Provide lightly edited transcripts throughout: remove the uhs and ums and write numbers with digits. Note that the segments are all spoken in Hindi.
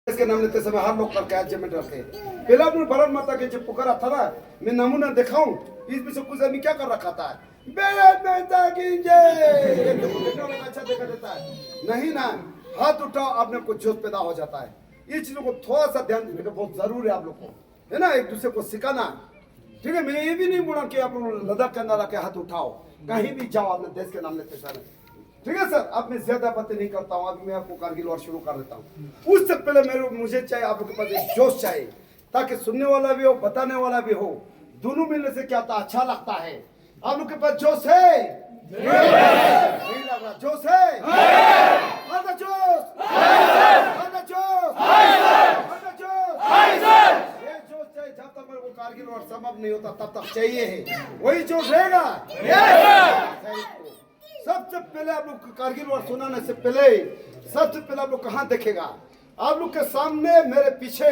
इसके नाम लेते समय हर लोग करके अचीवमेंट रखे। पहले अपने भारत माता के जो पुकारा था ना, मैं नमूना दिखाऊं, इस बीच कुछ आदमी क्या कर रखा था, भारत माता की जय, अच्छा देखा देता है नहीं ना, हाथ उठाओ, आपने कुछ जोश पैदा हो जाता है। इस चीजों को थोड़ा सा ध्यान देने का बहुत जरूरी है आप लोग को, है ना, एक दूसरे को सिखाना। ठीक है, मैं ये भी नहीं बोला कि आप लोग लद्दाख के अंदर आके हाथ उठाओ, कहीं भी जाओ अपने देश के नाम लेते समय। ठीक है सर, अब मैं ज्यादा बातें नहीं करता हूँ, अभी मैं आपको कारगिल वार शुरू कर देता हूँ। उससे पहले मुझे चाहिए आप लोग के पास एक जोश चाहिए, ताकि सुनने वाला भी हो, बताने वाला भी हो, दोनों मिलने से क्या होता अच्छा लगता है। आप लोग के पास जोश है? नहीं लग रहा, जोश है? जोश, ये जोश चाहिए। जब तक मेरे को कारगिल वार समाप्त नहीं होता तब तक चाहिए है, वही जोश रहेगा। सबसे पहले आप लोग कारगिल वार सुनाने से पहले सबसे पहले आप लोग कहाँ देखेगा, आप लोग के सामने मेरे पीछे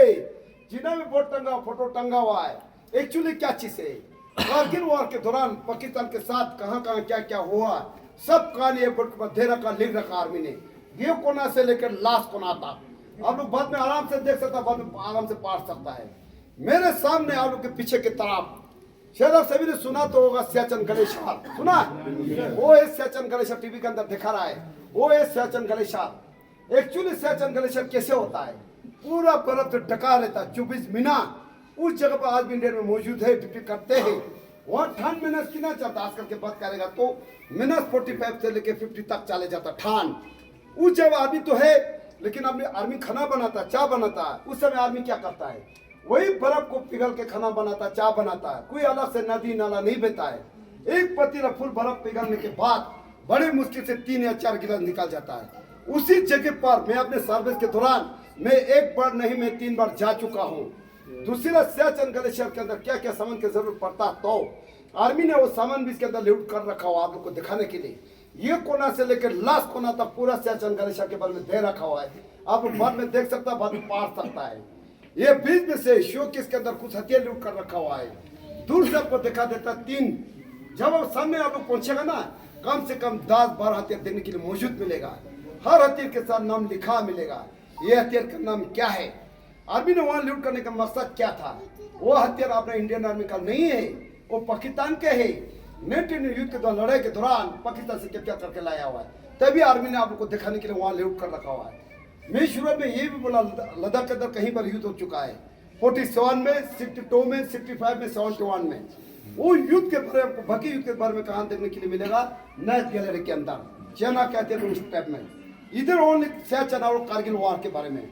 जिन्हें भी बोर्ड टंगा, फोटो टंगा हुआ है। एक्चुअली क्या चीज है, कारगिल वार के दौरान पाकिस्तान के साथ कहाँ कहाँ क्या क्या हुआ, सब कहानी बोर्ड के दे रखा, लिख रखा आर्मी ने, ये कोना से लेकर लास्ट कोना तक। आप लोग बाद में आराम से देख सकता है, बाद में आराम से पढ़ सकता है। मेरे सामने आप लोग के पीछे की तरफ शायद आप सभी ने सुना तो होगा, सियाचिन ग्लेशियर सुना, वो है सियाचिन ग्लेशियर, टीवी के अंदर दिखा रहा है, वो है Siachen glacier. Actually Siachen glacier कैसे होता है, पूरा बर्फ से ढका रहता है 24 महीना। उस जगह पर आज भी इंडिया में मौजूद है, ड्यूटी करते हैं वहाँ। ठंड माइनस कितना चलता, आजकल के बात करेगा तो -45 से लेके 50 तक चले जाता ठंड। उस जगह आर्मी तो है, लेकिन अपने आर्मी खाना बनाता, चाय बनाता है। उस समय आर्मी क्या करता है, वही बर्फ को पिघल के खाना बनाता, चाय बनाता है। कोई अलग से नदी नाला नहीं बहता है। एक पतीला फुल बर्फ पिघलने के बाद बड़े मुश्किल से 3 या 4 गिलास निकल जाता है। उसी जगह पर मैं अपने सर्विस के दौरान मैं एक बार नहीं, मैं 3 बार जा चुका हूँ। दूसरा सियाचिन ग्लेशियर के अंदर क्या क्या सामान की जरूरत पड़ता, तो आर्मी ने वो सामान भी इसके अंदर लूट कर रखा हुआ आप लोग को दिखाने के लिए। ये कोना से लेकर लास्ट कोना तक पूरा सियाचिन ग्लेशियर के बारे में दे रखा हुआ है। आप लोग बाद में देख सकता है, बाद में पढ़ सकता है। ये बीच में से शो के अंदर कुछ हथियार लूट कर रखा हुआ है, दूर से आपको दिखा देता 3। जब आप सामने आप लोग पहुंचेगा ना, कम से कम 10-12 हथियार देने के लिए मौजूद मिलेगा। हर हथियार के साथ नाम लिखा मिलेगा, ये हथियार का नाम क्या है, आर्मी ने वहां लूट करने का मकसद क्या था। वो हथियार अपना इंडियन आर्मी का नहीं है, वो पाकिस्तान के है। 19 युद्ध के दौरान, लड़ाई के दौरान पाकिस्तान से कैप्चर करके लाया हुआ है, तभी आर्मी ने आप लोग को दिखाने के लिए वहां लूट कर रखा हुआ है। मैं शुरुआत में ये भी बोला, लद्दाख के अंदर कहीं पर युद्ध हो चुका है, 47 में, 62 में, 65 में, 71 में। वो युद्ध के बारे में, बाकी युद्ध के बारे में कहां देखने के लिए मिलेगा, नैथ गैलरी के अंदर, चेना कहते हैं उस टाइप में। इधर ओनली सियाचिन और कारगिल वार के बारे में।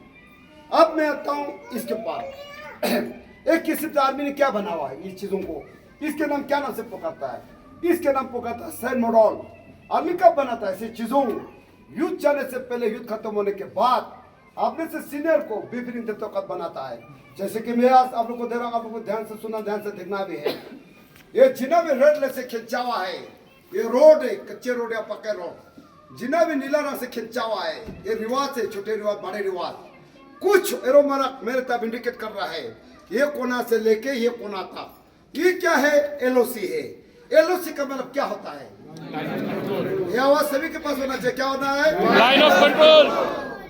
अब मैं आता हूँ इसके पास एक किस्म से आर्मी ने क्या बना हुआ है इस चीजों को, इसके नाम क्या नाम से पुकारता है, इसके नाम पुकारता है सैन मॉडल। आर्मी कब बनाता है ऐसी चीजों, युद्ध जाने से पहले, युद्ध खत्म होने के बाद अपने से सीनियर को विभिन्न देता कब बनाता है। जैसे कि मैं आज आप लोग को दे रहा हूँ, आप लोग को ध्यान से सुना, ध्यान से देखना भी है। ये जिना भी रेड ले से खिंचा हुआ है, ये रोड है, कच्चे रोड या पक्के रोड, जिना भी नीला रंग से खिंचा हुआ है। ये रिवाज है, छोटे रिवाज, बड़े रिवाज। कुछ एरो मार्क मेरे तब इंडिकेट कर रहा है, ये कोना से लेके ये कोना था। ये क्या है, एलओसी है। एलओसी का मतलब क्या होता है, ये आवाज सभी के पास होना चाहिए, क्या होना है, line of control.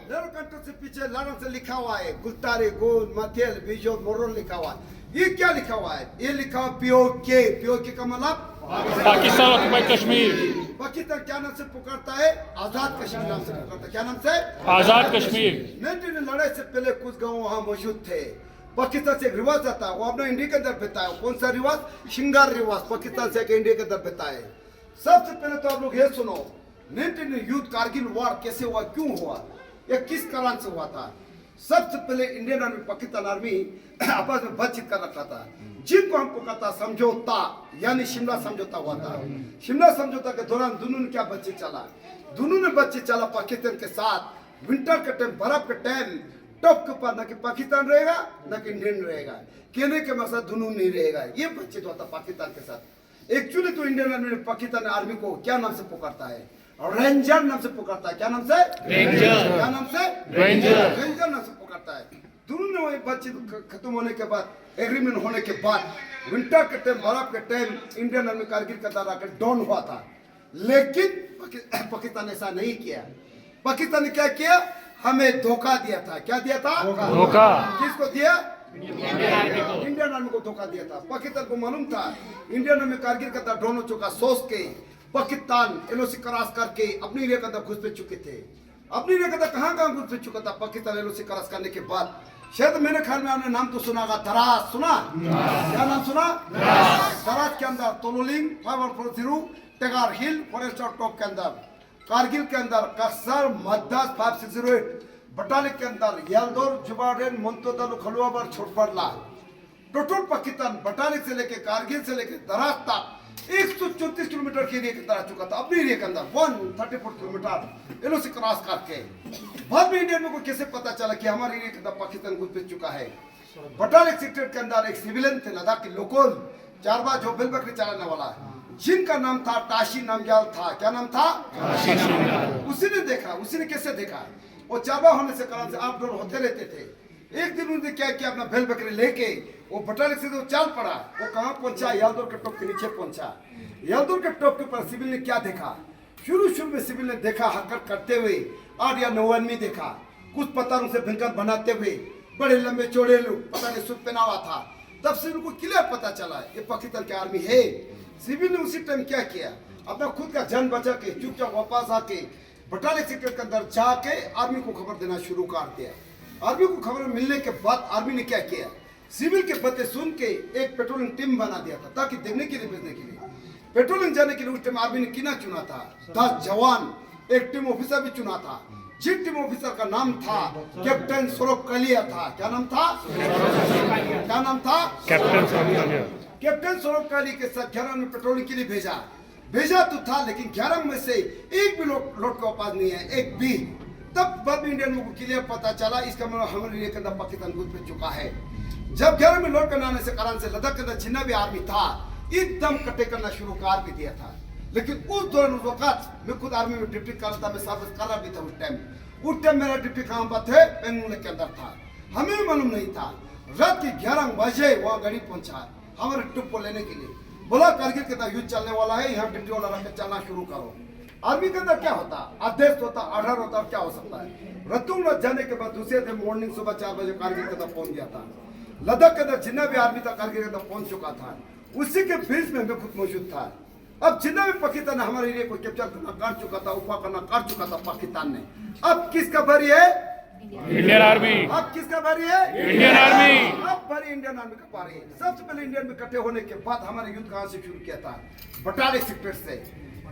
Line control से पीछे लाइन से लिखा हुआ है गुलतारे, गोल, मथेल, बीजो, मोरल लिखा हुआ है। ये क्या लिखा हुआ है, ये लिखा हुआ पीओके। पीओके का मतलब पाकिस्तान ऑक्युपाइड कश्मीर। पाकिस्तान क्या नाम से पुकारता है, आजाद कश्मीर नाम से पुकारता है। क्या नाम से, आजाद कश्मीर। 19 लड़ाई से पहले कुछ गांव वहां मौजूद थे। पाकिस्तान से एक रिवाज आता है, वो अपना इंडिया के अंदर बेता है। कौन सा रिवाज, श्रृंगार रिवाज, पाकिस्तान से इंडिया के अंदर बेता है। सबसे पहले तो आप लोग ये सुनो, 19 युद्ध कारगिल वार कैसे हुआ, क्यों हुआ, या किस कारण से हुआ था। सबसे पहले इंडियन आर्मी पाकिस्तान आर्मी आपस में बातचीत कर रखा था, जिनको हमको कहता समझौता, यानी शिमला समझौता हुआ था। शिमला समझौता के दौरान दोनों ने क्या बातचीत चला, दोनों ने बातचीत चला पाकिस्तान के साथ। विंटर के टाइम, बर्फ के टाइम, टॉप के ऊपर न कि पाकिस्तान रहेगा न कि इंडियन रहेगा, कहने के मकसद दोनों नहीं रहेगा। ये बातचीत होता पाकिस्तान के साथ। एक्चुअली तो इंडियन आर्मी ने पाकिस्तान आर्मी को क्या नाम से पुकारता है, रेंजर नाम से पुकारता है। क्या नाम से, रेंजर। क्या नाम से, रेंजर। रेंजर नाम से पुकारता है। दोनों ने वही बातचीत खत्म होने के बाद, एग्रीमेंट होने के बाद, विंटर के टाइम, बर्फ के टाइम इंडियन आर्मी कारगिल का दौरा कर डाउन हुआ था। लेकिन पाकिस्तान ऐसा नहीं किया। पाकिस्तान ने क्या किया, हमें धोखा दिया था। क्या दिया था? धोखा। किसको दिया? इंडियन आर्मी को धोखा दिया था। पाकिस्तान को मालूम था इंडियन आर्मी कारगिल का ड्रोन चुका सोच के पाकिस्तान एलओसी क्रॉस करके अपनी एरिया के अंदर घुस पे चुके थे। अपनी एरिया के अंदर कहाँ घुस पे चुका था पाकिस्तान एलओसी क्रॉस करने के बाद। शायद मेरे ख्याल में आपने नाम तो सुना होगा, दराज सुना? क्या नाम सुना? दराज के अंदर तोलोलिंग 540 टेगार हिल फॉरेस्ट टॉप के अंदर कारगिल के अंदर कसर मद्दास 5608 बटालिक के अंदर यलदोर जुबारेन मुंतोदल खलुआबर छोटबरला टोटल पाकिस्तान बटालिक से लेके कारगिल से लेके दराज तक 134 किलोमीटर के एरिया के अंदर आ चुका था। अपनी एरिया के अंदर 134 किलोमीटर एलओसी क्रॉस करके बाद में इंडियन को कैसे पता चला कि हमारे एरिया के अंदर पाकिस्तान घुस पे चुका है। बटालिक सेक्टर के अंदर एक सिविलियन थे लद्दाख के लोकल चारबा जो बिल बकरी चलाने वाला जिनका नाम था ताशी नामग्याल था। क्या नाम था? उसी ने देखा। उसी ने कैसे देखा? वो चारबा होने से कारण से आप डोर होते रहते थे। एक दिन उन्होंने क्या किया, अपना भेल बकरी लेके वो बटालिक से तो चाल पड़ा। वो कहाँ पहुंचा? यालदोर के टॉप के नीचे पहुंचा। यालदोर के टॉप के ऊपर सिविल ने क्या देखा? शुरू में सिविल ने देखा हरकत करते हुए 8 या 9 आदमी देखा, कुछ पत्थरों से भयंकर बनाते हुए, बड़े लंबे चौड़े लोग, पता नहीं सूट पहना हुआ था। तब से उनको क्लियर पता चला ये पाकिस्तान की आर्मी है। सिविल ने उसी टाइम क्या किया, अपना खुद का जान बचा के चुपचाप वापस आके बटालिक सेक्टर के अंदर जाके आर्मी को खबर देना शुरू कर दिया। आर्मी को खबर मिलने के बाद आर्मी ने क्या किया, सिविल के बातें सुन के एक पेट्रोलिंग टीम बना दिया था ताकि देखने के लिए भेजने के लिए। पेट्रोलिंग जाने के लिए उस टाइम आर्मी ने किना चुना था? 10 जवान, एक टीम ऑफिसर भी चुना था। जिस टीम ऑफिसर का नाम था कैप्टन सौरभ कालिया था। क्या नाम था? क्या नाम था? कैप्टन कालिया। कैप्टन सौरभ काली के साथ 11 में पेट्रोलिंग के लिए भेजा तो था, लेकिन 11 में से एक भी लौट के वापस नहीं है, एक भी। तब बाद में इंडियन को क्लियर पता चला इसका मतलब हमारे एरिया के अंदर पाकिस्तान घुस पे चुका है। जब 11 में लौट कर आने से कारण से लद्दाख के अंदर जितना भी आर्मी था एकदम कटे करना शुरू कर भी दिया था। लेकिन उस दौरान उस वक्त मैं खुद आर्मी में ड्यूटी कर रहा था, मैं सर्विस कर रहा भी था उस टाइम मेरा ड्यूटी कहाँ पर थे? पेंगुले के अंदर था। हमें भी मालूम नहीं था। रात के 11 बजे वहाँ गाड़ी पहुंचा हमारे ट्रिप को लेने के लिए। बोला कारगिल के अंदर युद्ध चलने वाला है, यहाँ ड्यूटी वाला रखकर चलना शुरू करो। आर्मी के अंदर क्या होता, आदेश होता, ऑर्डर होता, क्या हो सकता है। रतुंग जाने के बाद दूसरे दिन मॉर्निंग सुबह 4 बजे कारगिल के अंदर पहुंच गया था। लद्दाख के अंदर जितना भी आर्मी था कारगिल के अंदर पहुंच चुका था। उसी के बीच में मैं खुद मौजूद था। अब जितना भी पाकिस्तान ने हमारे एरिया को कैप्चर करना कर चुका था, उपा करना कर चुका था पाकिस्तान ने। अब किसका बारी है? Indian army. अब किसका बारी है? Indian army. अब बारी इंडियन आर्मी का बारी है। सबसे पहले इंडियन में इकट्ठे होने के बाद हमारे युद्ध कहां से शुरू किया था? बटालिक सेक्टर से।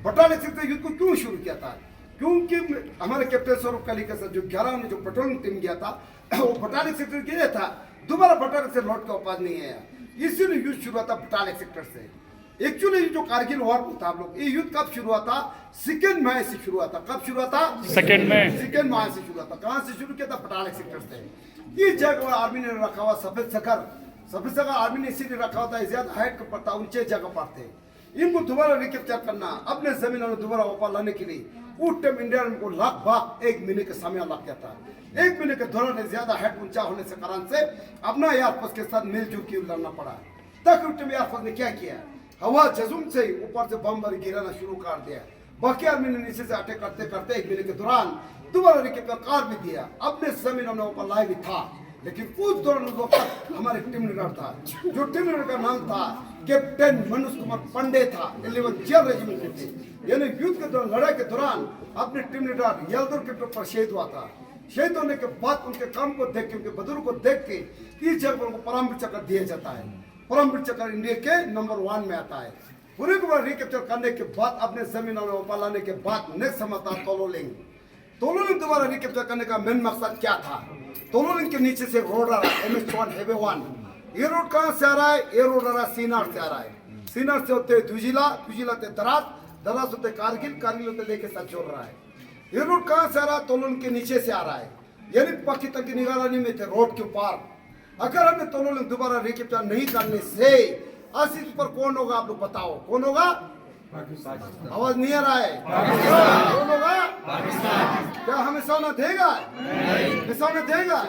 बटालिक सेक्टर युद्ध को क्यों शुरू किया था? क्योंकि हमारे कैप्टन सौरभ काली के साथ जो 11 में जो पेट्रोलिंग टीम गया था वो बटालिक सेक्टर गया था, दोबारा बटालिक से लौट के वापस नहीं आया। इसीलिए युद्ध शुरू हुआ था बटालिक सेक्टर से। एक्चुअली जो कारगिल वॉर था आप लोग, ये युद्ध कब शुरू हुआ था? 2 मई से शुरू हुआ था। कब शुरू हुआ था? 2 मई। 2 मई से शुरू हुआ था। कहां से शुरू किया था? बटालिक सेक्टर से। इस जगह आर्मी ने रखा हुआ सफेद सखर आर्मी ने इसीलिए रखा होता है, ज्यादा हाइट पर पड़ता, ऊंचे जगह पर थे। इनको दोबारा रिकैप्चर करना, अपने जमीन में दोबारा वापस लाने के लिए उस टाइम इंडिया को लगभग 1 महीने का समय लग गया था। 1 महीने के दौरान ज्यादा हाइट ऊंचा होने से कारण से अपना एयरफोर्स के साथ मिलजुल के लड़ना पड़ा। तक उस टाइम एयरफोर्स ने क्या किया, हवा जजूम से ऊपर से बम गिराना शुरू कर दिया। बाकी आर्मी ने नीचे से अटैक करते करते 1 महीने के दौरान दोबारा रिकैप्चर कर भी दिया। अपने जमीन हमने ऊपर लाए भी था। लेकिन उस दौरान उस वक्त हमारे टीम लीडर था, जो टीम लीडर का नाम था कैप्टन मनोज कुमार पांडे था। 11 जेल रेजिमेंट के थे। यानी युद्ध के दौरान, लड़ाई के दौरान अपने टीम लीडर यलदोर के टॉप पर शहीद हुआ था। शहीद होने के बाद उनके काम को देख के, उनके बदलू को देख के इस जगह उनको परमवीर चक्र दिया जाता है। परमवीर चक्र इंडिया के नंबर 1 में आता है। पूरे को रिकैप्चर करने के बाद अपने जमीन में वापस लाने के बाद नेक्स्ट समझता तोलोलिंग दोबारा रिकैप्चर करने का मेन मकसद क्या था? तोलोलिंग के नीचे से रोड आ रहा है, MS1 हाईवे 1। ये रोड कहाँ से आ रहा है? ये रोड आ रहा है सीनार से आ रहा है। सीनार से होते दुजिला होते दराज होते कारगिल होते लेके साथ जोड़ रहा है। ये रोड कहाँ से आ रहा है? तोलोलिंग के नीचे से आ रहा है। यानी पाकिस्तान की निगरानी में थे रोड के ऊपर। अगर हमने तोलोलिंग दोबारा रिकैप्चर नहीं करने से आशीष पर कौन होगा? आप लोग बताओ, कौन होगा? आवाज नहीं आ रहा है। कौन होगा? क्या हमें निशाना देगा? निशाना देगा?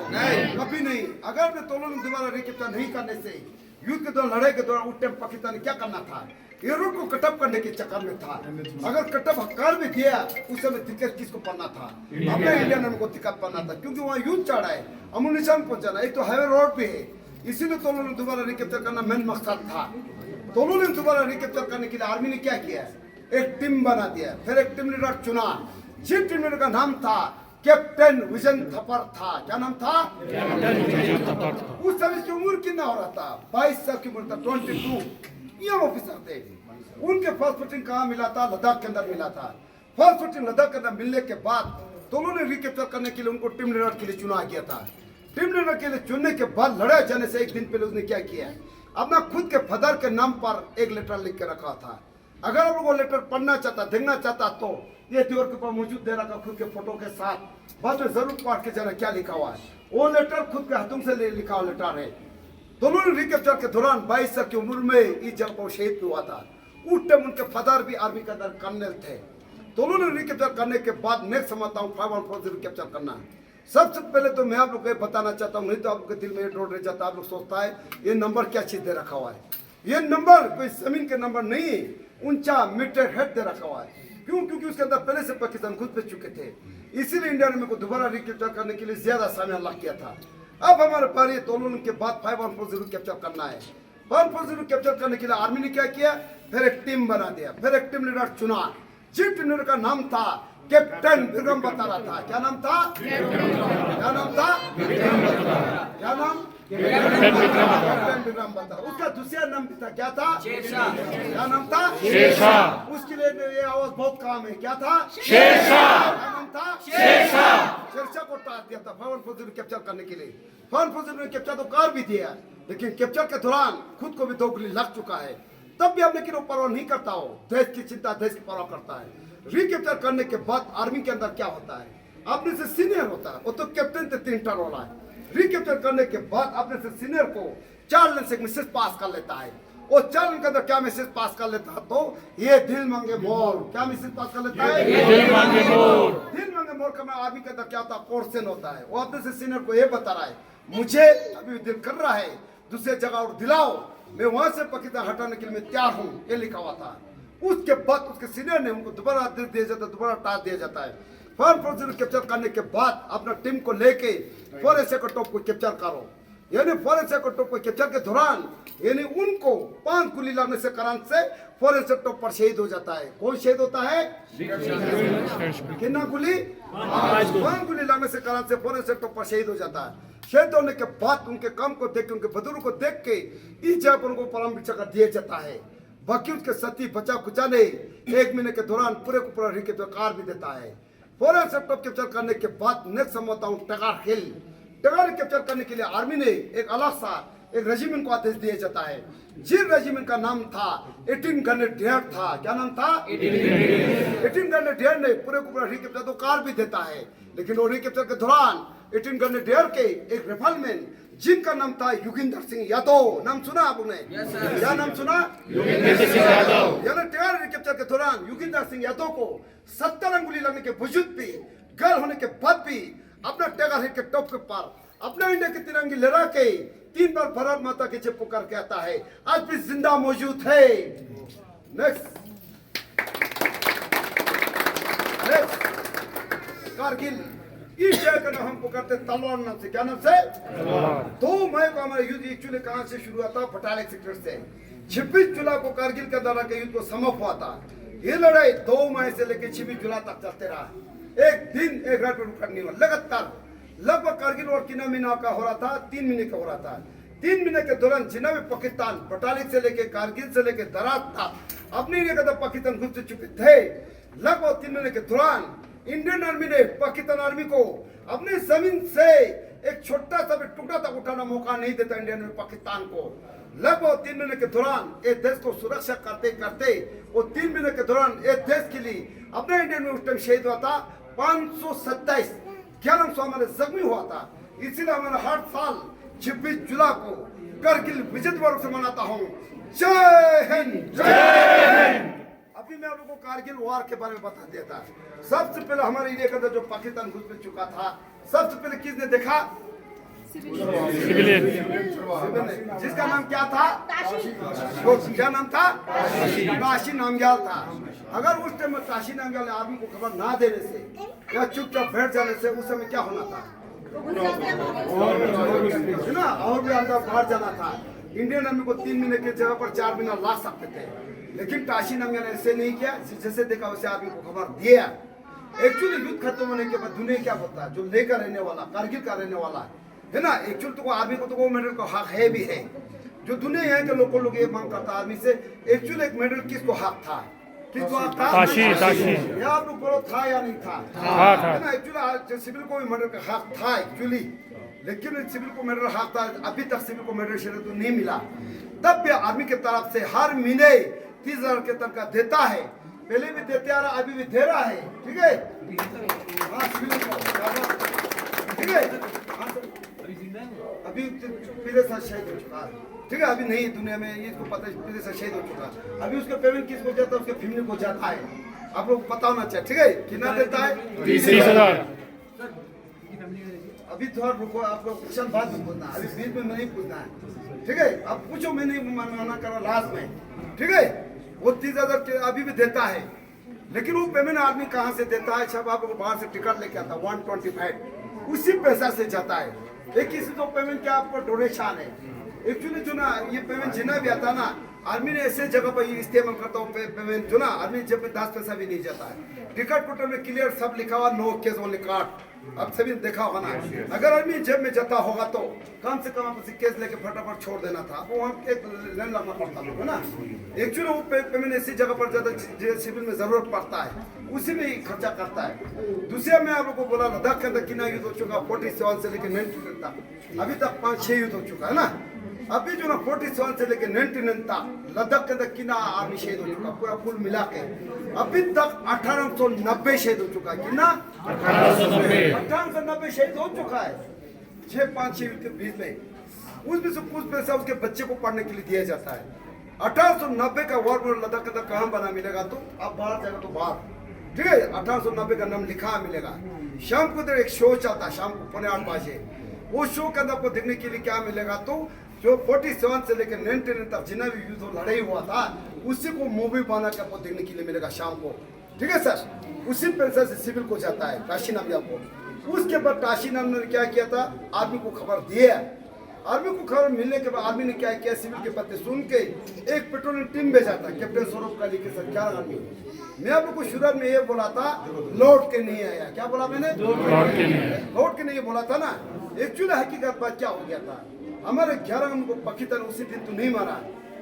कभी नहीं। अगर हमने तोलोलिंग दोबारा रिकैप्चर नहीं करने से युद्ध के दौरान, लड़ाई के दौरान उस टाइम पाकिस्तान ने क्या करना था? यूरोप को कटअप करने के चक्कर में था। अगर कटअप हकार भी किया उस समय दिक्कत किसको पड़ना था? अपने इंडियन आर्मी को दिक्कत पड़ना था, क्योंकि वहाँ युद्ध चढ़ा है, अम्युनिशन पहुंचाना, एक तो हाईवे रोड पे है। इसीलिए तो उन्होंने दोबारा रिकैप्चर करना मेन मकसद था। तो उन्होंने दोबारा रिकैप्चर करने के लिए आर्मी ने क्या किया? एक टीम बना दिया, फिर एक टीम लीडर चुना। जिस टीम लीडर का नाम था कैप्टन विजन थपर था। क्या नाम था? उस समय की उम्र कितना हो रहा था? 22 साल की उम्र था, 22 यंग ऑफिसर थे। उनके फर्स्ट पोस्टिंग कहाँ मिला था? लद्दाख के अंदर मिला था। फर्स्ट पोस्टिंग लद्दाख के अंदर मिलने के बाद तो उन्होंने रिकैप्चर करने के लिए उनको टीम लीडर के लिए चुना गया था। टीम लीडर के लिए चुनने के बाद लड़ाई जाने से एक दिन पहले उसने क्या किया? अपना खुद के फादर के नाम पर एक लेटर लिख के रखा था। अगर आप लोग वो लेटर पढ़ना चाहता, देखना चाहता तो ये दीवार के ऊपर मौजूद दे रखा खुद के फोटो के साथ। बाद में जरूर पढ़ के जाना क्या लिखा हुआ है। वो लेटर खुद के हाथों से लिखा हुआ लेटर है। दोनों रिकैप्चर के दौरान 22 साल की उम्र में इस जगह पर शहीद हुआ था। उस टाइम उनके फादर भी आर्मी के अंदर कर्नल थे। दोनों ने रिकैप्चर करने के बाद नेक्स्ट समझता हूँ 514 रिकैप्चर करना। सबसे पहले तो मैं आप लोग को बताना चाहता हूँ, नहीं तो आप लोग के दिल में ये डोर रह जाता, आप लोग सोचता है ये नंबर क्या चीज दे रखा हुआ है। ये नंबर कोई जमीन के नंबर नहीं है, ऊंचा मीटर हेड दे रखा हुआ है। क्यों? क्योंकि उसके अंदर पहले से पाकिस्तान घुस चुके थे, इसीलिए इंडिया आर्मी को दोबारा रिकैप्चर करने के लिए ज्यादा समय लग गया था। अब हमारे पास ये तोलन के बाद 514 कैप्चर करना है। 514 कैप्चर करने के लिए आर्मी ने क्या किया? फिर एक टीम बना दिया, फिर एक टीम लीडर चुना। जिस टीम लीडर का नाम था कैप्टन विक्रम बत्रा था। क्या नाम था? क्या नाम था? क्या नाम? कैप्टन विक्रम बत्रा। उसका दूसरा नाम भी था, क्या था? क्या नाम था? शेरशाह। उसके लिए ये आवाज बहुत काम है, क्या था? शेरशाह। क्या नाम था? शेरशाह। शेरशाह को टार दिया था 514 कैप्चर करने के लिए। 514 ने कैप्चर तो कर भी दिया, लेकिन कैप्चर के दौरान खुद को भी 2 गोली लग चुका है। तब भी अब लेकिन वो परवाह नहीं करता हो, देश की चिंता, देश की परवाह करता है। रिकैप्चर करने के बाद आर्मी के अंदर क्या होता है? अपने से सीनियर होता है, वो तो कैप्टन थे 3 टर्न वाला है। रिकैप्चर करने के बाद अपने से सीनियर को 4 लाइन से मैसेज पास कर लेता है। और 4 लाइन के अंदर क्या मैसेज पास कर लेता है? तो ये दिल मांगे मोर। क्या मैसेज पास कर लेता है? दिल मांगे मोर। दिल मांगे मोर का आर्मी के अंदर क्या होता है? पोर्शन होता है। वो अपने से सीनियर को ये बता रहा है, मुझे अभी दिल कर रहा है दूसरे जगह और दिलाओ, मैं वहां से पाकिस्तान हटाने के लिए मैं तैयार हूँ, ये लिखा हुआ था। उसके बाद उसके सीनियर ने उनको दोबारा दिल दिया जाता है, दोबारा टास्क दिया जाता है। 514 कैप्चर करने के बाद अपना टीम को लेके फॉरेस्ट को टॉप को कैप्चर करो। यानी फॉरेस्ट को टॉप को कैप्चर के दौरान यानी उनको 5 गोली लगने से कारण से फॉरेस्ट टॉप पर शहीद हो जाता है। कौन शहीद होता है? कितना गोली? 5 गोली लगने से कारण से फॉरेस्ट टॉप पर शहीद हो जाता है। शहीद होने के बाद उनके काम को देख के, उनके बदूर को देख के इस जगह पर उनको परम चक्र दिया जाता है। बाकी उसके साथी बचा कुचा ने 1 महीने के दौरान पूरे को पूरा रिकैप्चर कर भी देता है। फॉरेस्ट टॉप कैप्चर करने के बाद नेक्स्ट समझता हूँ टगार हिल। टगार कैप्चर करने के लिए आर्मी ने एक अलग सा एक रेजिमेंट को आदेश दिया जाता है। जिस रेजिमेंट का नाम था 18 ग्रेनेडियर था। क्या नाम था? 18 ग्रेनेडियर ने पूरे को पूरा रिकैप्चर तो कार भी देता है, लेकिन वो रिकैप्चर के दौरान 18 ग्रेनेडियर के एक रेफलमैन जिनका नाम था योगिंदर सिंह यादव। नाम सुना आपने? क्या नाम सुना? योगिंदर सिंह यादव। यानी टगार रिकैप्चर के दौरान योगिंदर सिंह यादव को 70 अंगुली लगने के वजूद भी, गर्ल होने के बाद भी अपना टगार हिल के टॉप के पर अपना इंडिया की तिरंगी लहरा के 3 बार भारत माता के जय पुकार के आता है। आज भी जिंदा मौजूद है। नेक्स्ट कारगिल। इस जगह का नाम हम पुकारते तलवार नाम से। क्या नाम से? 2 मई को हमारा युद्ध एक्चुअली कहां से शुरू हुआ था? बटालिक सेक्टर से। 26 जुलाई को कारगिल का दौरा के युद्ध को समाप्त हुआ था। ये लड़ाई 2 मई से लेकर 26 जुलाई तक चलते रहा। एक दिन एक रात पर रुकने वाला लगातार लगभग कारगिल और कितना महीना का हो रहा था? 3 महीने का हो रहा था। 3 महीने के दौरान जितना भी पाकिस्तान बटालिक से लेके कारगिल से लेके दराज था अपनी एरिया का पाकिस्तान घुस चुके थे। लगभग 3 महीने के दौरान इंडियन आर्मी ने पाकिस्तान आर्मी को अपनी जमीन से एक छोटा सा भी टुकड़ा तक उठाना मौका नहीं देता इंडियन आर्मी पाकिस्तान को। लगभग 3 महीने के दौरान एक देश को सुरक्षा करते करते वो 3 महीने के दौरान एक देश के लिए अपने इंडियन में उस टाइम शहीद हुआ था 527 1100 हमारे जख्मी हुआ था। इसीलिए हमारा हर साल 26 जुलाई को कारगिल विजय दिवस से मनाता हूँ। जय हिंद, जय हिंद। अभी मैं आप लोगों को कारगिल वार के बारे में बता देता। सबसे पहले हमारे एरिया का जो पाकिस्तान घुस चुका था, सबसे पहले किसने देखा? सिविलियन जिसका नाम क्या था? वो क्या नाम था? ताशी नामग्याल था। अगर उस टाइम में ताशी नामग्याल आदमी को खबर ना देने से या चुपचाप बैठ जाने से उस समय क्या होना था? है ना, और भी अंदर बाहर जाना था। इंडियन आर्मी को 3 महीने की जगह पर 4 महीना ला सकते थे, लेकिन ताशी नामग्याल ने ऐसे नहीं किया। जैसे देखा वैसे आदमी को खबर दिया। एक्चुअली युद्ध खत्म होने के बाद दुनिया क्या बोलता है? जो लेकर रहने वाला, कारगिल का रहने वाला है ना, एक्चुअली तो आर्मी को तो वो मेडल का हक है भी है। जो दुनिया यहाँ के लोग ये मांग करता आर्मी से, एक्चुअली एक मेडल किसको हक था? किसको हक था? ताशी या आप लोग बोलो था या नहीं था? था। है ना, एक्चुअली सिविल को भी मेडल का हक था एक्चुअली, लेकिन सिविल को मेडल हक था। अभी तक सिविल को मेडल शेयर तो नहीं मिला। तब भी आर्मी की तरफ से हर महीने 30,000 के तनख्वाह देता है। पहले भी देते आ रहा, अभी भी दे रहा है। ठीक है, हाँ सिविल को ठीक है। अभी मेरे साथ शहीद हो चुका है। ठीक है, अभी नहीं दुनिया में ये इसको पता है, मेरे साथ शहीद हो चुका है। अभी उसका पेमेंट किसको जाता है? उसके फैमिली को जाता है। आप लोग पता होना चाहिए। ठीक है, कितना देता है? 30,000। अभी थोड़ा रुको, आपको क्वेश्चन बाद में पूछना, अभी बीच में नहीं पूछना है। ठीक है, आप पूछो, मैं नहीं मना करा लास्ट में। ठीक है, वो 30,000 के अभी भी देता है, लेकिन वो पेमेंट आदमी कहाँ से देता है? सब आपको बाहर से टिकट लेके आता 125, उसी पैसा से जाता है। एक किसी तो पेमेंट क्या आपको डोनेशन है। एक्चुअली जो ना ये पेमेंट जितना भी आता ना, आर्मी ने ऐसे जगह पर इस्तेमाल करता हूँ पेमेंट जो ना, आर्मी जब में 10 पैसा भी नहीं जाता है। टिकट कोटर में क्लियर सब लिखा हुआ, नो केस ओनली कार्ड। अब सभी देखा होगा ना, अगर आदमी जेब में जाता होगा तो कम से कम आपसे केस लेके फटाफट छोड़ देना था। वो वहाँ एक लाइन लगना पड़ता है ना। एक्चुअली वो पेमेंट ऐसी जगह पर जाता है सिविल में जरूरत पड़ता है, उसी में ही खर्चा करता है। दूसरा मैं आप लोग को बोला, लद्दाख के अंदर कितना युद्ध हो चुका? 47 से लेकर 99 तक, अभी तक 5-6 युद्ध हो चुका है ना। अभी जो ना 47 से लेकर 99 तक लद्दाख के अंदर कितना आर्मी शहीद हो चुका? पूरा फुल मिला के अभी तक 1890 शहीद हो चुका है। कितना? 1890 शहीद हो चुका है 6-5 युद्ध के बीच में। उसमें से कुछ पैसा उसके बच्चे को पढ़ने के लिए दिया जाता है। 1890 का वॉर में लद्दाख के अंदर कहाँ बना मिलेगा? तो अब बाहर जाएगा तो बाहर। ठीक है, 1890 का नाम लिखा मिलेगा। शाम को इधर एक शो चलता है, शाम को 8:15 बजे। वो शो के अंदर आपको देखने के लिए क्या मिलेगा? तो जो 47 से लेकर 99 तक जितना भी युद्ध लड़ाई हुआ था, उसी को मूवी बना के आपको देखने के लिए मिलेगा शाम को। ठीक है सर, उसी पैसे से सिविल को जाता है ताशी नामग्याल को। उसके बाद ताशी नामग्याल ने क्या किया था? आर्मी को खबर दिया। आर्मी को खबर मिलने के बाद आर्मी ने क्या किया? सिविल के पत्ते सुन के एक पेट्रोलिंग टीम भेजा था कैप्टन सौरभ काली के साथ 11 आदमी। मैं आप लोग को शुरुआत में ये बोला था, लौट के नहीं आया। क्या बोला मैंने? लौट के नहीं बोला था ना। एक्चुअली हकीकत बात क्या हो गया था? हमारे 11 आदमी को पाकिस्तान उसी दिन तो नहीं मारा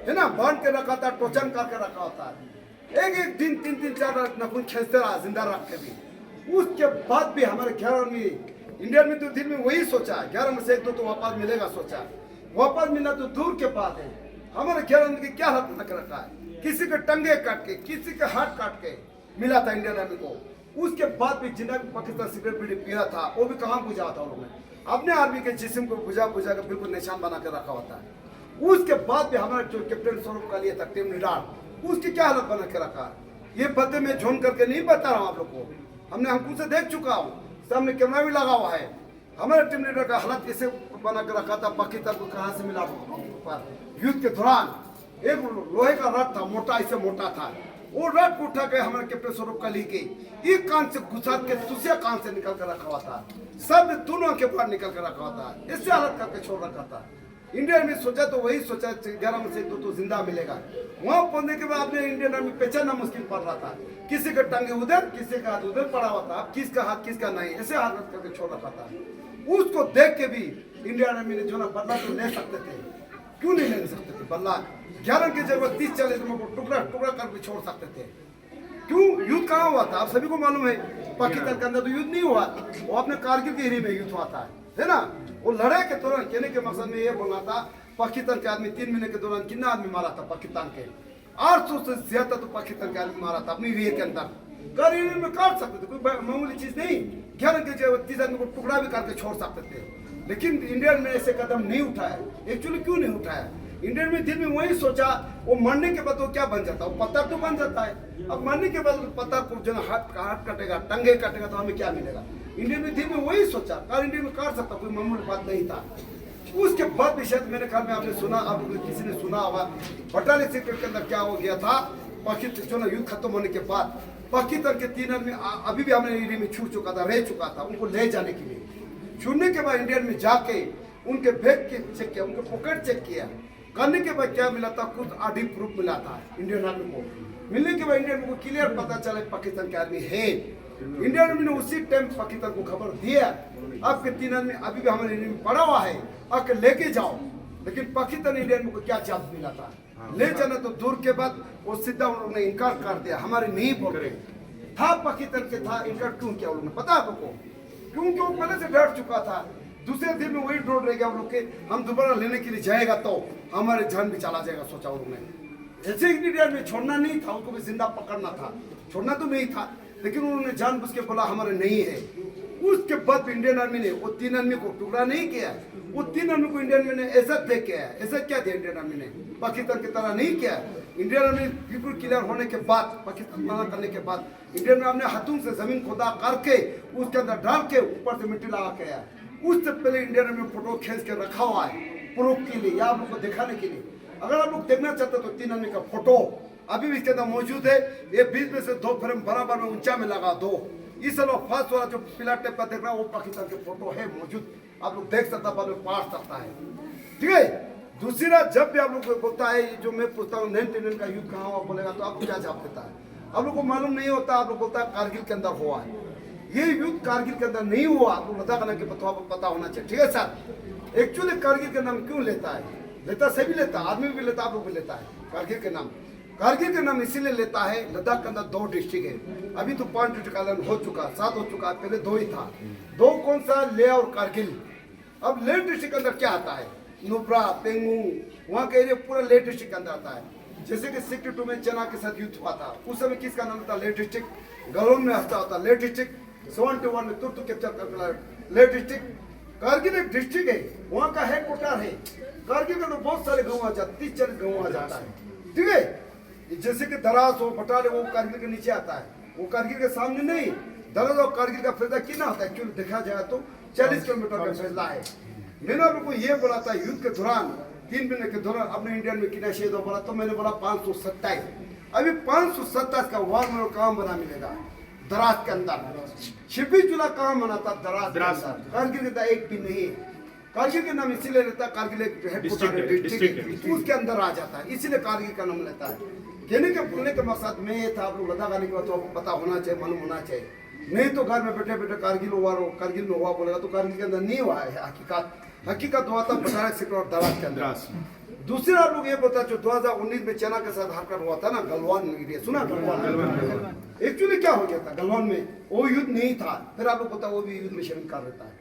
है ना, बांध के रखा था, टोचन करके रखा होता है। एक दिन 3-4 नखून खींचते रहा जिंदा रख के भी। उसके बाद भी हमारे 11 आदमी इंडिया में तो दिल में वही सोचा, 11 में से 1-2 तो वापस मिलेगा सोचा। वापस मिलना तो दूर के बात है। हमारे 11 आदमी की क्या हालत बना के रखा है? किसी के टंगे काट के, किसी के हाथ काट के मिला था इंडियन आर्मी को। उसके बाद भी जितना भी पाकिस्तान सिगरेट बीड़ी पिया था, वो भी कहाँ बुझा था उन्होंने? अपने आर्मी के जिस्म को बुझा कर बिल्कुल निशान बना कर रखा होता है। उसके बाद भी हमारा जो कैप्टन सौरभ काली था टीम लीडर, उसकी क्या हालत बना के रखा? ये बदले में झोन करके नहीं बता रहा हूँ आप लोग को, हमने हमको से देख चुका हूँ, सामने कैमरा भी लगा हुआ है। हमारे टीम लीडर का हालत कैसे बना कर रखा था? पाकिस्तान को कहाँ से मिला? युद्ध के दौरान एक लोहे का रथ था, मोटा, इससे मोटा था। वो रथ को उठा के हमारे कैप्टन सौरभ काली के एक कान से घुसा के दूसरे कान से निकल कर रखा हुआ था। सब दोनों के बाहर निकल कर रखा हुआ था। इससे हालत करके छोड़ रखा था। इंडियन में सोचा तो वही सोचा 11 में से 2 तो जिंदा मिलेगा। वहां पहुंचने के बाद अपने इंडियन आर्मी पहचानना मुश्किल पड़ रहा था। किसी का टांगे उधर, किसी का हाथ उधर पड़ा हुआ था। अब किसका हाथ किसका नहीं, ऐसे हालत करके छोड़ रखा था। उसको देख के भी इंडियन आर्मी ने जो ना बदला तो ले सकते थे, क्यों नहीं ले सकते थे बदला? 11 की जगह 30-40 को टुकड़ा टुकड़ा करके छोड़ सकते थे। क्यों? युद्ध कहाँ हुआ था? आप सभी को मालूम है, पाकिस्तान के अंदर तो युद्ध नहीं हुआ, वो अपने कारगिल के एरिया में युद्ध हुआ था, है ना। वो लड़ाई के दौरान कहने के मकसद में ये बोलना था, पाकिस्तान के आदमी 3 महीने के दौरान कितना आदमी मारा था? पाकिस्तान के 800 से ज्यादा तो पाकिस्तान के आदमी मारा था अपनी एरिया के अंदर। कारगिल में काट सकते थे, कोई मामूली चीज नहीं। 11 के जगह 30 आदमी को टुकड़ा भी करके छोड़ सकते थे, लेकिन इंडिया में ऐसे कदम नहीं उठाया। एक्चुअली क्यों नहीं उठाया? इंडियन में दिल में वही सोचा, वो मरने के बाद वो क्या बन जाता है? वो पत्थर तो बन जाता है। अब मरने के बाद पत्थर को जो हाथ काटेगा, टंगे काटेगा तो हमें क्या मिलेगा? इंडियन में दिल में वही सोचा, कार इंडिया में काट सकता, कोई मामूली बात नहीं था। उसके बाद भी शायद मेरे ख्याल में आपने सुना, आप किसी ने सुना होगा, बटालियन सेक्टर के अंदर क्या हो गया था, पाकिस्तान युद्ध खत्म होने के बाद पाकिस्तान के 3 आदमी अभी भी हमने एरिया में छू चुका था, रह चुका था, उनको ले जाने के लिए छूने के बाद इंडियन में जाके उनके बैग के चेक किया, उनके पॉकेट चेक किया, करने के बाद क्या मिला था, कुछ आधी प्रूफ मिला था इंडियन आर्मी को। मिलने के बाद इंडियन आर्मी को क्लियर पता चला पाकिस्तान के आर्मी है। इंडियन आर्मी ने उसी टाइम पाकिस्तान को खबर दिया, आपके 3 आदमी अभी भी हमारे एरिया में पड़ा हुआ है, आके लेके जाओ। लेकिन पाकिस्तान इंडियन आर्मी को क्या जवाब मिला था, ले जाना तो दूर के बाद वो सीधा उन्होंने इनकार कर दिया, हमारे नहीं बोल रहे था, पाकिस्तान के था, इनकार क्यों किया उन्होंने पता आपको? क्योंकि वो पहले से डर चुका था। दूसरे दिन में वही डर रह गया उन लोग के, हम दोबारा लेने के लिए जाएगा तो हमारे जान भी चला जाएगा, सोचा उन्होंने। ऐसे इंडिया में छोड़ना नहीं था, उनको भी जिंदा पकड़ना था, छोड़ना तो नहीं था, लेकिन उन्होंने जानबूझ के बोला हमारे नहीं है। उसके बाद इंडियन आर्मी ने वो 3 आदमी को टुकड़ा नहीं किया, वो 3 आदमी को इंडियन आर्मी ने ऐसा दे के आया, ऐसा क्या दिया इंडियन आर्मी ने, पाकिस्तान की तरह नहीं किया। इंडियन आर्मी बिल्कुल क्लियर होने के बाद, पाकिस्तान मना करने के बाद इंडियन आर्मी ने हाथों से जमीन खोदा करके उसके अंदर डाल के ऊपर से मिट्टी लगा के आया। उससे पहले इंडियन आर्मी फोटो खींच के रखा हुआ है प्रूफ के लिए, या आप लोग को दिखाने के लिए। अगर आप लोग देखना चाहते तो 3 आदमी का फोटो अभी भी इसके अंदर मौजूद है। ये बीच में से 2 फ्रेम बराबर में ऊंचा में लगा दो। इस फर्स्ट वाला जो पीला टेप पर देख रहा है वो पाकिस्तान के फोटो है मौजूद, आप लोग देख सकता है, पाठ सकता है, ठीक है। दूसरा, जब भी आप लोग को बोलता है जो मैं पूछता हूँ 9/11 का युद्ध कहाँ हुआ बोलेगा तो आपको क्या जवाब देता है? आप लोग को मालूम नहीं होता, आप लोग बोलता है कारगिल के अंदर हुआ है। ये युद्ध कारगिल के अंदर नहीं हुआ, आपको लद्दाख के पता होना चाहिए, ठीक है सर। एक्चुअली कारगिल का नाम क्यों लेता है? लेता सभी लेता है, आदमी भी लेता, आप लोग भी लेता है कारगिल के नाम। कारगिल के नाम इसीलिए लेता है, लद्दाख के अंदर 2 डिस्ट्रिक्ट है, अभी तो 5 डिस्ट्रिक्ट अलग हो चुका, 7 हो चुका है, पहले 2 ही था। 2 कौन सा? लेह और कारगिल। अब लेह डिस्ट्रिक्ट के अंदर क्या आता है? नुब्रा, पेंगू, वहाँ का एरिया पूरा लेह डिस्ट्रिक्ट के अंदर आता है। जैसे कि 62 में चना के साथ युद्ध हुआ था, उस समय किसका नाम था? लेह डिस्ट्रिक्ट। गलोन में हंसता होता लेह डिस्ट्रिक्ट। 71 में तुर्क कैप्चर कर लेह डिस्ट्रिक्ट। कारगिल एक डिस्ट्रिक्ट है, वहाँ का हेडक्वार्टर है। कारगिल के अंदर बहुत सारे गाँव आ जाते, 30-40 गाँव आ जाता है, ठीक है। जैसे कि दराज हो, बटाले, वो कारगिल के नीचे आता है, वो कारगिल के सामने नहीं। दराज और कारगिल का फैसला कितना होता है? एक्चुअली देखा जाए तो 40 किलोमीटर का फैसला है। मैंने आप लोग को ये बोला था युद्ध के दौरान 3 महीने के दौरान अपने इंडियन में कितना शहीद हो बोला, तो मैंने बोला 527। अभी 527 का वार मेरे कहाँ बना मिलेगा? दराज के अंदर। 26 जुलाई कहाँ मना था? दराज। कारगिल के अंदर एक भी नहीं है। कारगिल के नाम इसीलिए लेता है, कारगिल एक डिस्ट्रिक्ट उसके अंदर आ जाता है, इसीलिए कारगिल का नाम लेता है। कहने के बोलने का मकसद में ये था, आप लोग लद्दाख आने के बाद तो आपको पता होना चाहिए, मालूम होना चाहिए। नहीं तो घर में बैठे बैठे कारगिल हुआ कारगिल में हुआ बोलेगा तो कारगिल के अंदर नहीं हुआ है। हकीकत हुआ था बटालियन सेक्टर और दराज के अंदर। दूसरा आप लोग ये बता, जो 2019 में चना के साथ हरकत हुआ था ना, गलवान एरिया, सुना? गलवान एक्चुअली क्या हो गया था गलवान में? वो युद्ध नहीं था, फिर आप लोग पता वो भी युद्ध में शामिल कर देता है।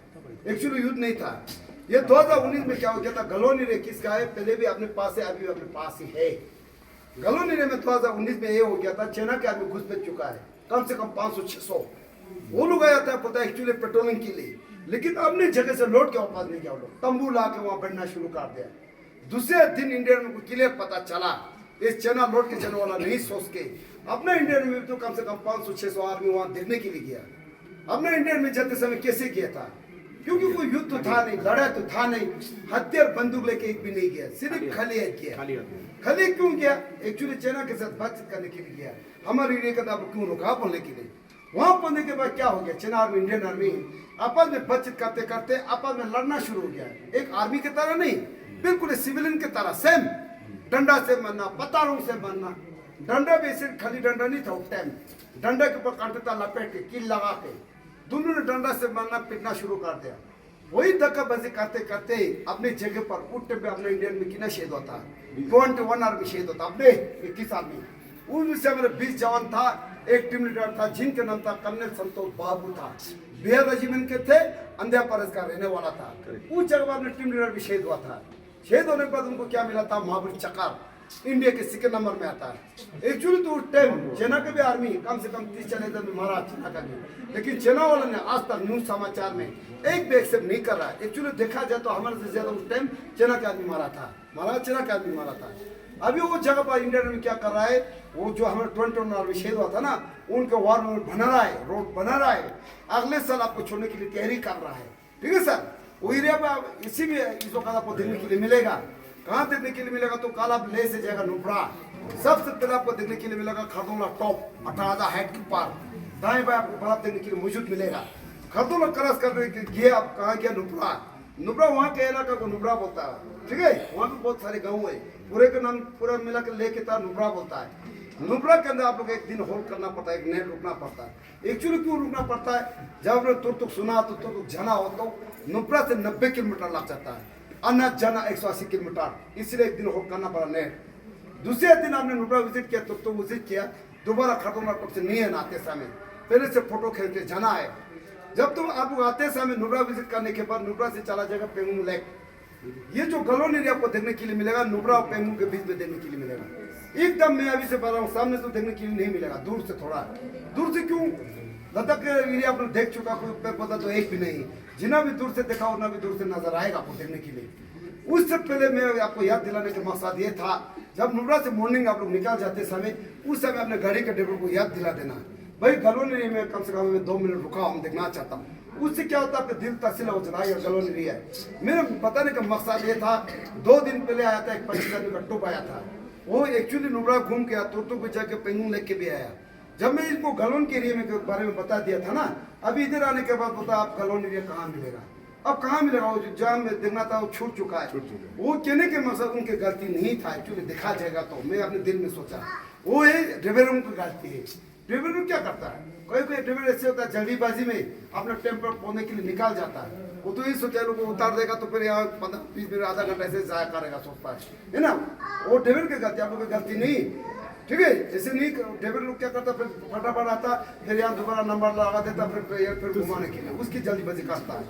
एक्चुअली युद्ध नहीं था ये। 2019 में क्या हो गया था? गलवान एरिया किसका है? पहले भी अपने पास है, अभी भी अपने पास ही है। गलवान एरिया में 2019 में ये हो गया था, चाइना के आदमी घुस चुका है, कम से कम 500-600 वो लोग आया था, पता है एक्चुअली पेट्रोलिंग के लिए, लेकिन अपने जगह से लौट के वापस नहीं गया। लोग तंबू ला के वहाँ बैठना शुरू कर दिया। दूसरे दिन इंडियन को क्लियर पता चला, इस चाइना लौट के जाने वाला नहीं, सोच के अपना इंडियन में तो कम से कम 500-600 आदमी वहाँ देखने के लिए गया। अपना इंडियन में जाते समय कैसे किया था? क्योंकि कोई युद्ध तो था नहीं, लड़ाई तो था नहीं, हथियार बंदूक लेके एक भी नहीं गया, सिर्फ खाली किया। खाली क्यों गया? एक्चुअली चाइना के साथ बातचीत करने के लिए गया। हमारे एरिया का दाब क्यों रुका बोलने के लिए। वहां पहुंचने के बाद क्या हो गया? चाइना आर्मी इंडियन आर्मी आपस में बातचीत करते करते आपस में लड़ना शुरू हो गया। एक आर्मी की तरह नहीं, बिल्कुल सिविलियन की तरह सेम। डंडा से मारना, पतारों से मारना। डंडा भी सिर्फ खाली डंडा नहीं था उस टाइम, डंडा के ऊपर काटता था लपेट के, कील लगा के, दोनों ने डंडा से मारना पीटना शुरू कर दिया। वही धक्काबाजी करते करते अपने जगह पर उठ पे अपने इंडियन में कितना शहीद होता है? 21 आर्मी शहीद होता, अपने 21 आर्मी। उनसे मेरे 20 जवान था, एक टीम लीडर था जिनका नाम था कर्नल संतोष बाबू था, बिहार रेजिमेंट के थे, अंध्या परस का रहने वाला था। उस जगह पर अपने टीम लीडर भी शहीद हुआ था। शहीद होने के बाद उनको क्या मिला था? महावीर चक्र, इंडिया के 2nd नंबर में आता है। एक्चुअली तो उस टाइम चाइना के भी आर्मी कम से कम 30-40 दिन में मारा चाइना का भी, लेकिन चाइना वाला ने आज तक न्यूज समाचार में एक भी एक्सेप्ट नहीं कर रहा है। एक्चुअली देखा जाए तो हमारे से ज्यादा उस टाइम चाइना का आदमी मारा था, चाइना का आदमी मारा था। अभी वो जगह पर इंडिया में क्या कर रहा है? वो जो हमारे 21 आर्मी शहीद हुआ था ना, उनके वार बना रहा है, रोड बना रहा है, अगले साल आपको छोड़ने के लिए तैयारी कर रहा है, ठीक है सर। वो एरिया में इसी में इसको कल आपको देखने के लिए मिलेगा। कहाँ देखने के लिए मिलेगा तो कल आप ले से जाएगा नुब्रा। सबसे पहले आपको देखने के लिए मिलेगा खरदोला टॉप 18,000 हाइट के ऊपर दाएं बाएं आपको बड़ा देखने के लिए मौजूद मिलेगा। खरदोला क्रॉस करने के लिए आप कहाँ गया नुब्रा। नुब्रा वहाँ के इलाका को नुब्रा बोलता है, ठीक है। वहाँ पे बहुत सारे गाँव है, पूरे का नाम पूरा मिला कर लेके था नुब्रा बोलता है। नुब्रा के अंदर आप लोग एक दिन होल्ड करना पड़ता है, एक नेट रुकना पड़ता है। एक्चुअली क्यों रुकना पड़ता है, जब आपने तुरतुक सुना तो तुरतुक जना हो तो नुब्रा से 90 किलोमीटर लग जाता है, अन्ना जना 180 किलोमीटर, इसलिए एक दिन होल्ड करना पड़ा नेट। दूसरे दिन आपने नुब्रा विजिट किया तो विजिट किया, दोबारा खरदोला टॉप से नहीं है आते समय पहले से फोटो खींच के जाना है। जब तुम आप लोग आते समय नुब्रा विजिट करने के बाद नुब्रा से चला जाएगा पेंगुंग लेक। ये जो गलोन एरिया आपको देखने के लिए मिलेगा नुब्रा और पेंगुंग के बीच में देखने के लिए मिलेगा। एकदम मैं अभी से बता रहा हूँ, सामने तो देखने के लिए नहीं मिलेगा, दूर से थोड़ा। दूर से क्यों, लद्दाख एरिया आपने देख चुका, कोई पेड़ पौधा तो एक भी नहीं। जितना भी दूर से देखा उतना भी दूर से नजर आएगा आपको देखने के लिए। उससे पहले मैं आपको याद दिलाने का मकसद ये था, जब नुब्रा से मॉर्निंग आप लोग निकल जाते समय उस समय अपने गाड़ी के ड्राइवर को याद दिला देना, भाई गलोन एरिया में कम से कम 2 मिनट रुका, हम देखना चाहता हूँ। उससे क्या होता है, आपका दिल तसिला हो जाता है, गलोन एरिया है। मेरे बताने का मकसद ये था, 2 दिन पहले आया था, एक 25 आदमी का टूप आया था, वो एक्चुअली नुब्रा घूम के तुरतुक भी जाके पेंगुंग लेक के भी आया। जब मैं इसको गलोन के एरिया में के बारे में बता दिया था ना, अभी इधर आने के बाद पता आप गलोन एरिया कहाँ मिलेगा, अब कहाँ मिलेगा। वो जो जाम में देखना था वो छूट चुका है। वो कहने के मकसद उनकी गलती नहीं था, एक्चुअली देखा जाएगा तो मैं अपने दिल में सोचा वो है ड्राइवरों की गलती है। ड्राइवर क्या करता है, कोई कोई ड्राइवर ऐसे होता है जल्दीबाजी में अपना टेम्पर पौने के लिए निकाल जाता है। वो तो ये सोचा लोग उतार देगा तो फिर यहाँ 15-20 मिनट आधा घंटा ऐसे जाया करेगा, सोचता है ना। वो ड्राइवर की गलती, आप लोग की गलती नहीं, ठीक है। ऐसे नहीं ड्राइवर लोग क्या करता, फिर फटाफट आता, फिर यहाँ दोबारा नंबर लगा देता, फिर घुमाने के लिए उसकी जल्दीबाजी करता है।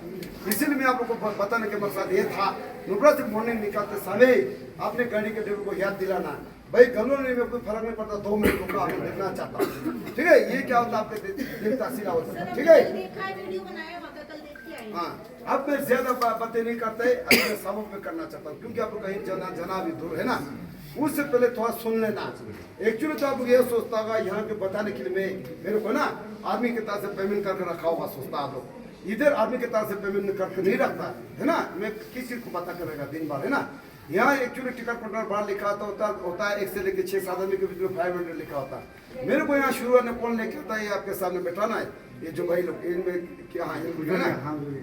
इसीलिए मैं आप लोग को बताने के मकसद ये था, नुब्रा से मॉर्निंग निकलते समय अपने गाड़ी के ड्राइवर को याद दिलाना, भाई गलोन में कोई फर्क नहीं पड़ता, 2 मिनट रुका, आपको देखना चाहता हूँ, ठीक है। ये क्या होता है, आपके दिल तासीर होता है, ठीक है। हाँ, अब मैं ज्यादा बातें नहीं करते, अब मैं सबक में करना चाहता हूँ, क्योंकि आप लोग कहीं जना भी दूर है ना। उससे पहले थोड़ा सुन लेना। एक्चुअली तो आप लोग ये सोचता होगा यहाँ के बताने के लिए मेरे को ना आर्मी के तरफ से पेमेंट करके रखा होगा, सोचता आप लोग। इधर आर्मी के तरफ से पेमेंट करके नहीं रखता है ना, मैं किस चीज को पता करेगा दिन भर, है ना। यहाँ एक्चुअली टिकट पर बाहर लिखा होता है 1 से लेकर 6-7 आदमी के बीच में 500 लिखा होता है। मेरे को यहाँ शुरू में कौन लेके आता है, ये आपके सामने बैठाना है, ये जो भाई लोग इनमें क्या है ना,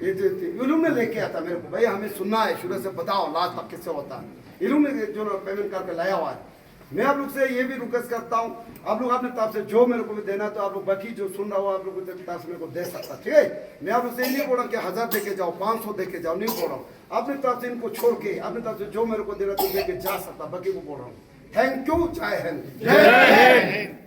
ये जो लोग ने लेके आता मेरे को, भाई हमें सुनना है, शुरू से बताओ लास्ट तक किससे होता है। इन लोग ने जो पेमेंट करके लाया हुआ है। मैं आप लोग से ये भी रिक्वेस्ट करता हूँ, आप लोग अपने तरफ से जो मेरे को भी देना तो आप लोग बाकी जो सुन रहा हो आप लोग तरफ से मेरे को दे सकता, ठीक है। मैं आप लोग से नहीं बोल रहा कि 1000 दे के जाओ, 500 दे के जाओ, नहीं बोल रहा हूँ। अपने तरफ से इनको छोड़ के अपने तरफ से जो मेरे को देना तो दे के जा सकता, बाकी को बोल रहा हूँ। थैंक यू, जय हिंद।